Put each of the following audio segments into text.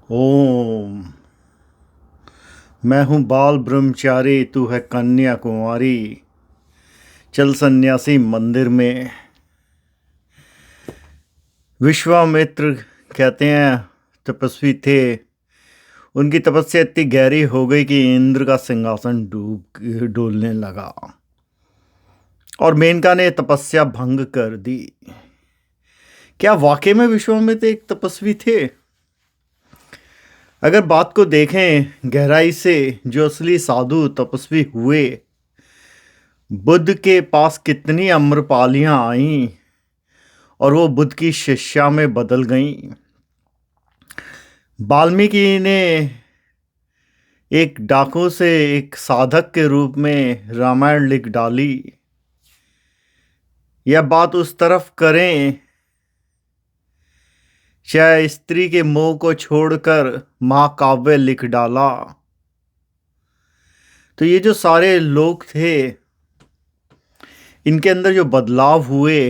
ओम। मैं हूँ बाल ब्रह्मचारी, तू है कन्या कुमारी। चल सन्यासी मंदिर में। विश्वामित्र कहते हैं तपस्वी थे। उनकी तपस्या इतनी गहरी हो गई कि इंद्र का सिंहासन डोलने लगा और मेनका ने तपस्या भंग कर दी। क्या वाकई में विश्वामित्र एक तपस्वी थे? अगर बात को देखें गहराई से, जो असली साधु तपस्वी हुए, बुद्ध के पास कितनी अम्रपालियां आईं और वो बुद्ध की शिष्या में बदल गईं। वाल्मीकि ने एक डाकू से एक साधक के रूप में रामायण लिख डाली। यह बात उस तरफ करें, चाहे स्त्री के मोह को छोड़कर महाकाव्य लिख डाला। तो ये जो सारे लोग थे, इनके अंदर जो बदलाव हुए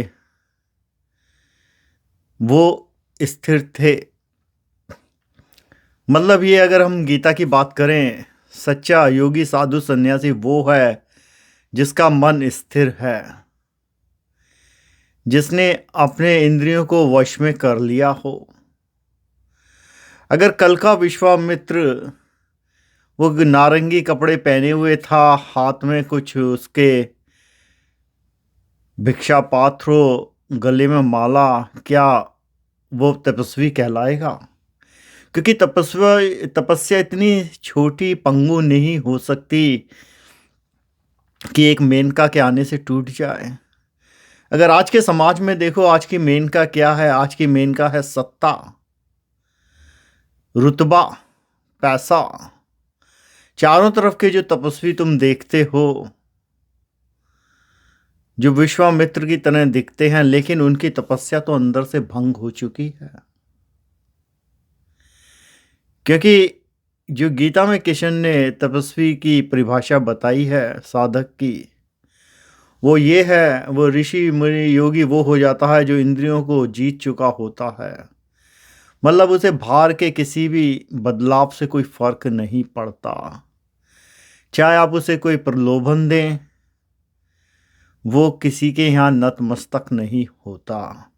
वो स्थिर थे। मतलब ये, अगर हम गीता की बात करें, सच्चा योगी साधु सन्यासी वो है जिसका मन स्थिर है, जिसने अपने इंद्रियों को वश में कर लिया हो। अगर कल का विश्वामित्र वो नारंगी कपड़े पहने हुए था, हाथ में कुछ उसके भिक्षा पात्र हो, गले में माला, क्या वो तपस्वी कहलाएगा? क्योंकि तपस्या इतनी छोटी पंगु नहीं हो सकती कि एक मेनका के आने से टूट जाए। अगर आज के समाज में देखो, आज की मेनका क्या है? आज की मेनका है सत्ता, रुतबा, पैसा। चारों तरफ के जो तपस्वी तुम देखते हो, जो विश्वामित्र की तरह दिखते हैं, लेकिन उनकी तपस्या तो अंदर से भंग हो चुकी है। क्योंकि जो गीता में किशन ने तपस्वी की परिभाषा बताई है साधक की, वो ये है, वो ऋषि मुनि योगी वो हो जाता है जो इंद्रियों को जीत चुका होता है। मतलब उसे बाहर के किसी भी बदलाव से कोई फर्क नहीं पड़ता। चाहे आप उसे कोई प्रलोभन दें, वो किसी के यहाँ नतमस्तक नहीं होता।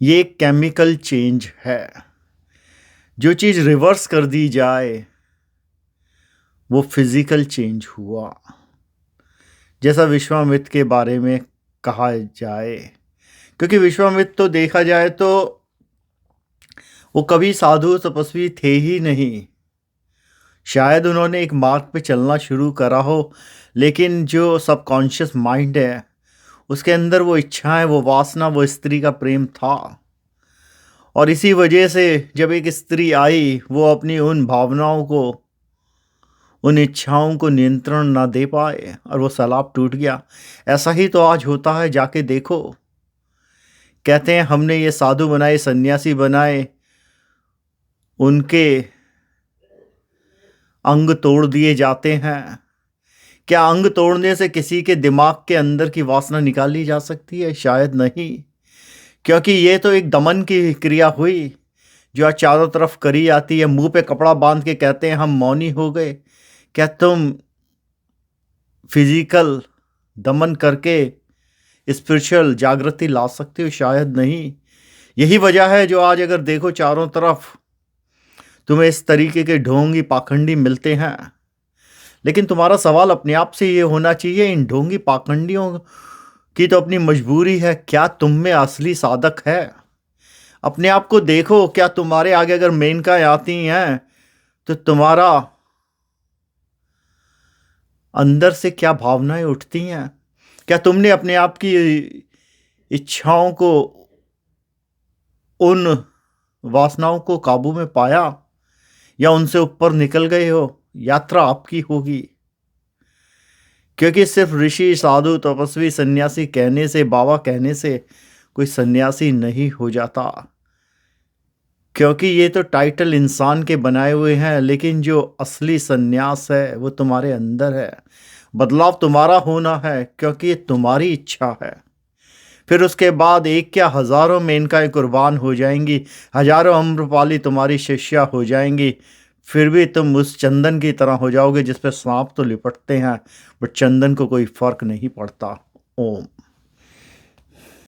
ये एक केमिकल चेंज है। जो चीज़ रिवर्स कर दी जाए वो फिजिकल चेंज हुआ। जैसा विश्वामित्र के बारे में कहा जाए, क्योंकि विश्वामित्र तो देखा जाए तो वो कभी साधु तपस्वी थे ही नहीं। शायद उन्होंने एक मार्ग पे चलना शुरू करा हो, लेकिन जो सबकॉन्शियस माइंड है उसके अंदर वो इच्छाएं, वो वासना, वो स्त्री का प्रेम था। और इसी वजह से जब एक स्त्री आई, वो अपनी उन भावनाओं को, उन इच्छाओं को नियंत्रण ना दे पाए और वो सैलाब टूट गया। ऐसा ही तो आज होता है, जाके देखो। कहते हैं हमने ये साधु बनाए, सन्यासी बनाए, उनके अंग तोड़ दिए जाते हैं। क्या अंग तोड़ने से किसी के दिमाग के अंदर की वासना निकाली जा सकती है? शायद नहीं, क्योंकि ये तो एक दमन की क्रिया हुई जो आज चारों तरफ करी जाती है। मुंह पे कपड़ा बांध के कहते हैं हम मौनी हो गए। क्या तुम फिजिकल दमन करके स्पिरिचुअल जागृति ला सकते हो? शायद नहीं। यही वजह है जो आज अगर देखो चारों तरफ तुम्हें इस तरीके के ढोंगी पाखंडी मिलते हैं। लेकिन तुम्हारा सवाल अपने आप से ये होना चाहिए, इन ढोंगी पाखंडियों की तो अपनी मजबूरी है, क्या तुम में असली साधक है? अपने आप को देखो। क्या तुम्हारे आगे अगर मेनका आती हैं तो तुम्हारा अंदर से क्या भावनाएं उठती हैं? क्या तुमने अपने आप की इच्छाओं को, उन वासनाओं को काबू में पाया, या उनसे ऊपर निकल गए हो? यात्रा आपकी होगी। क्योंकि सिर्फ ऋषि, साधु, तपस्वी, सन्यासी कहने से, बाबा कहने से कोई सन्यासी नहीं हो जाता। क्योंकि ये तो टाइटल इंसान के बनाए हुए हैं, लेकिन जो असली सन्यास है वो तुम्हारे अंदर है। बदलाव तुम्हारा होना है, क्योंकि ये तुम्हारी इच्छा है। फिर उसके बाद एक क्या हजारों मेनकाएं कुर्बान हो जाएंगी, हजारों अम्रपाली तुम्हारी शिष्या हो जाएंगी, फिर भी तुम उस चंदन की तरह हो जाओगे जिस पे सांप तो लिपटते हैं, बट चंदन को कोई फर्क नहीं पड़ता। ओम।